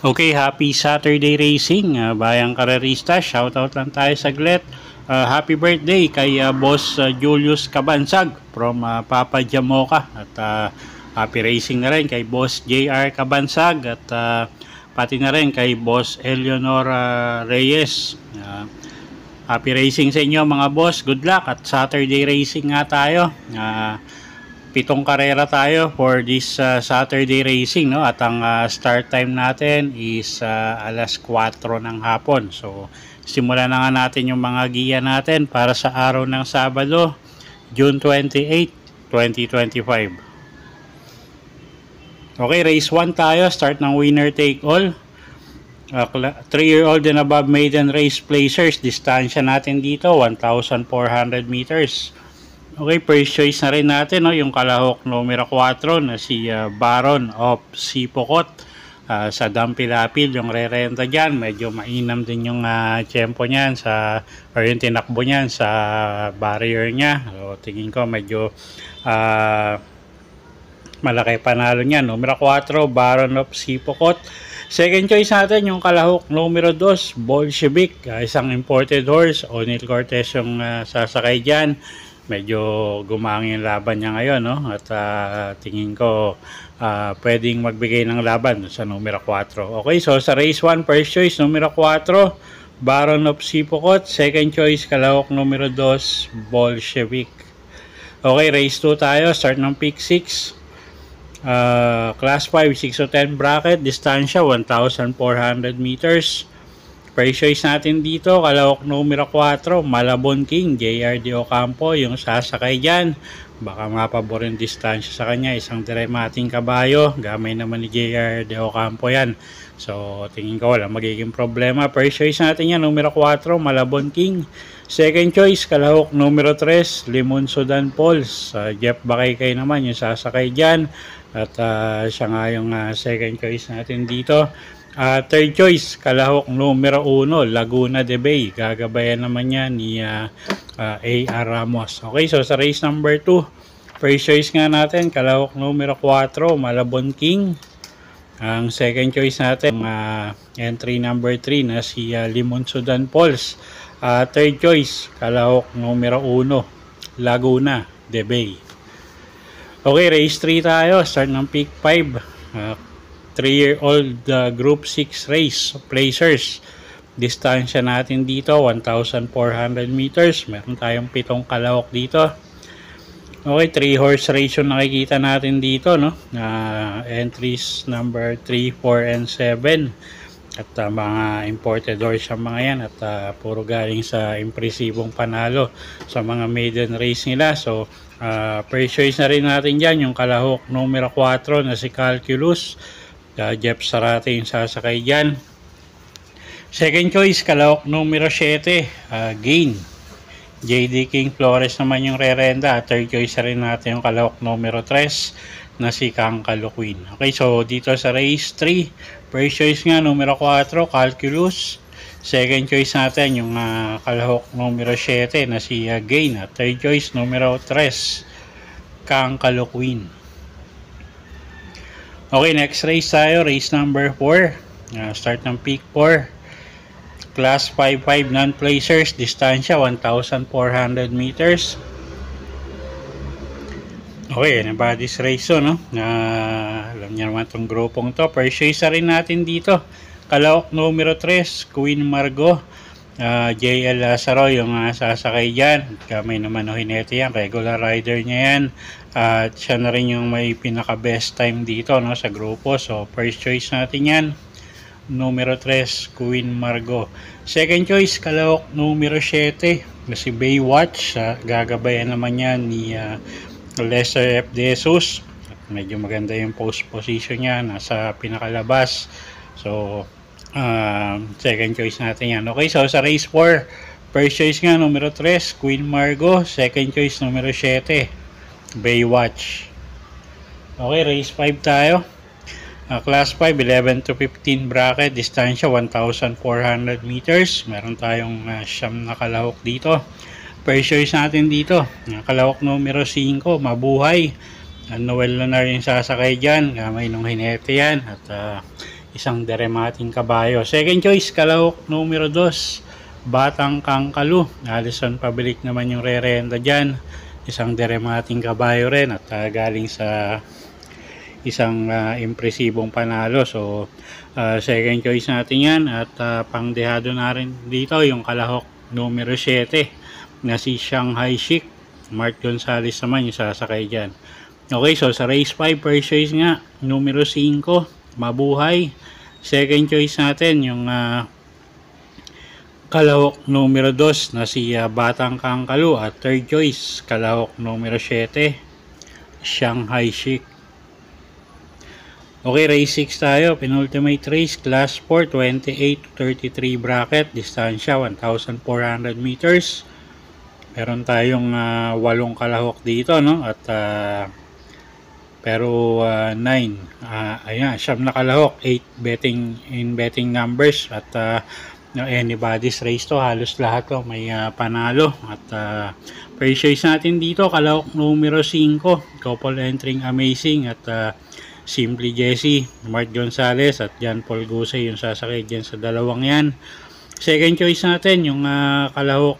Okay, happy Saturday racing, bayang karerista. Shoutout lang tayo saglit. Happy birthday kay Boss Julius Cabansag from Papa Jamoca. At happy racing na rin kay Boss JR Cabansag. At pati na rin kay Boss Eleanor Reyes. Happy racing sa inyo mga boss. Good luck at Saturday racing nga tayo. 7 karera tayo for this Saturday racing, no? At ang start time natin is alas 4 ng hapon. So simulan na nga natin yung mga giya natin para sa araw ng Sabado, June 28, 2025. Okay, race 1 tayo. Start ng winner take all. 3-year-old and above maiden race placers. Distansya natin dito 1,400 meters. Okay, first choice na rin natin, no, yung kalahok numero 4 na si Baron of Sipocot sa Dampilapil, yung re-renta dyan. Medyo mainam din yung tempo niyan or yung tinakbo niyan sa barrier niya. So, tingin ko medyo malaki panalo niyan. Numero 4, Baron of Sipocot. Second choice natin yung kalahok numero 2, Bolshevik, isang imported horse. O'Neil Cortez yung sasakay dyan. Medyo gumangin yung laban niya ngayon, no? At tingin ko pwedeng magbigay ng laban sa numero 4. Okay, so sa race 1, first choice numero 4, Baron of Sipocot. Second choice kalahok numero 2, Bolshevik. Okay, race 2 tayo. Start ng pick 6. Class 5, 6 to 10 bracket. Distansya 1,400 meters. First choice natin dito, kalahok numero 4, Malabon King, JR De Ocampo, yung sasakay dyan. Baka mapabor yung distansya sa kanya, isang dramating kabayo. Gamay naman ni JR De Ocampo yan. So, tingin ko wala magiging problema. First choice natin yan, numero 4, Malabon King. Second choice, kalahok numero 3, Limon Sudan Falls. Jeff Bakaykay naman yung sasakay dyan. At siya nga yung second choice natin dito. Third choice, kalahok numero 1, Laguna de Bay. Gagabayan naman yan ni A.R. Ramos. Okay, so sa race number 2, first choice nga natin, kalahok numero 4, Malabon King. Ang second choice natin, entry number 3 na si Limon Sudan Falls. Third choice, kalahok numero 1, Laguna de Bay. Okay, race 3 tayo. Start ng pick 5. 3-year-old group 6 race placers. Distansya natin dito 1,400 meters. Meron tayong 7 kalahok dito. Okay, 3 horse race yung nakikita natin dito, no? Entries number 3, 4 and 7. At mga imported horse ang mga yan. At puro galing sa impresibong panalo sa mga maiden race nila. So first choice na rin natin dyan yung kalahok numero 4 na si Calculus. Jeff Sarate yung sasakay dyan. Second choice, kalahok numero 7, Gain. JD King Flores naman yung re-renda. Third choice rin natin yung kalahok numero 3 na si Kangkalo Queen. Okay, so dito sa race 3, first choice nga numero 4, Calculus. Second choice natin yung kalahok numero 7 na si Gain. At third choice numero 3, Kangkalo Queen. Okay, next race tayo, race number 4. Start ng pick 4. Class 5-5 non-placers, distansya 1,400 meters. Okay, anybody's race so, no? Alam niya naman itong grupong to. First choice na rin natin dito. Kalahok numero 3, Queen Margot. JL Lazaro yung sasakay dyan. Kamay naman o hinete yan, regular rider niya yan. At siya na rin yung may pinaka best time dito, no, sa grupo. So first choice natin yan, numero 3, Queen Margot. Second choice, kalahok numero 7 si Baywatch. Gagabayan naman yan ni Lester F. De Jesus. At medyo maganda yung post position niya, nasa pinakalabas. So second choice natin yan. Okay, so sa race 4, first choice nga numero 3, Queen Margot. Second choice numero 7, Baywatch. Okay, race 5 tayo. Class 5, 11 to 15 bracket, distansya 1,400 meters. Meron tayong siyam na kalahok dito. First choice natin dito, kalahok numero 5, Mabuhay. Noel Lunar yung sasakay dyan, gamay nung hinete yan, at isang deremating kabayo. Second choice, kalahok numero 2, Batang Kangkalu. Alison Pabilik naman yung re-renta dyan, isang deremating kabayo rin, at galing sa isang impresibong panalo. So second choice natin yan, at pangdehado na rin dito yung kalahok numero 7 na si Shanghai Chic. Mark Gonzales naman yung sasakay dyan. Okay, so sa race 5, first choice nga numero 5, Mabuhay. Second choice natin yung kalahok numero 2 na si Batang Kangkalu, at third choice kalahok numero 7, Shanghai Chic. Okay, race 6 tayo. Penultimate race, class 4, 28 to 33 bracket, distansya 1,400 meters. Meron tayong 8 kalahok dito, no? At pero 9, ayan, siyam na kalahok, 8 betting numbers, at anybody's race to, halos lahat to may panalo. At first choice natin dito, kalahok numero 5, couple entering Amazing, at Simply Jesse, Mark Gonzales, at John Paul Gusay yung sasakay dyan sa dalawang yan. Second choice natin yung kalahok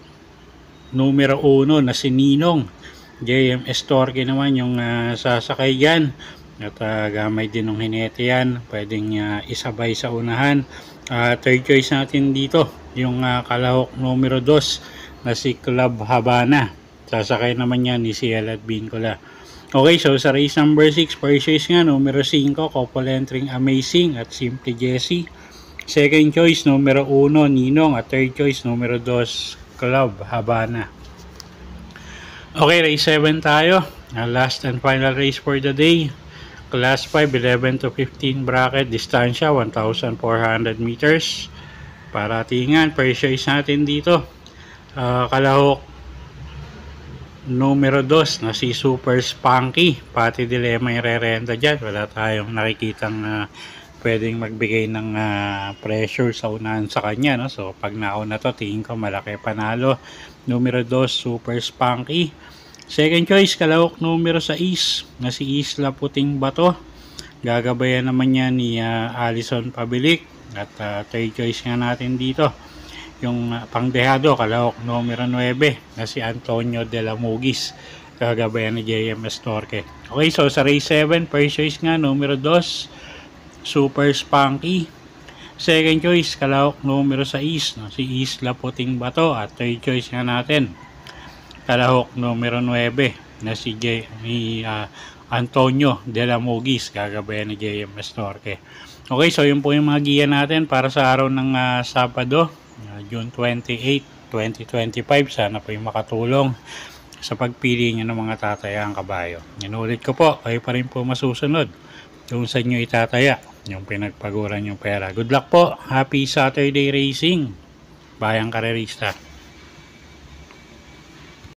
numero 1 na si Ninong. JMS Torque naman yung sasakay dyan, at gamay din ng hinete yan, pwedeng isabay sa unahan. Third choice natin dito yung kalahok numero 2 na si Club Habana, sasakay naman yan ni CL at Bincola. Okay, so sa race number 6, first choice nga numero 5, couple entering Amazing at Simply Jesse. Second choice numero 1, Ninong, at third choice numero 2, Club Habana. Okay, race 7 tayo. Last and final race for the day. Class 5, 11 to 15 bracket, distansya 1,400 meters. Paratingan, first choice natin dito, kalahok numero 2 na si Super Spunky. Pati Dilema yung re-renta dyan. Wala tayong nakikitang pwedeng magbigay ng pressure sa unahan sa kanya, no? So pag nauna to, tingin ko malaki panalo. Numero 2, Super Spunky. Second choice, kalahok numero 6 na si Isla Puting Bato. Gagabayan naman niya ni Alison Pabilik. At third choice nga natin dito yung pangdehado, kalahok numero 9 na si Antonio de la Mugis, kagabayan ni JMS Torque. Okay, so sa race 7, first choice nga numero 2, Super Spunky. Second choice, kalahok numero 6 na si Isla Puting Bato, at third choice nga natin kalahok numero 9 na si Antonio de la Mugis, kagabayan ni JMS Torque. Okay, so yun po yung mga giya natin para sa araw ng Sabado, June 28, 2025. Sana po yung makatulong sa pagpili nyo ng mga tatayang kabayo. Inulit ko po, kayo pa rin po masusunod kung saan nyo itataya yung pinagpaguran yung pera. Good luck po. Happy Saturday racing, bayang karerista.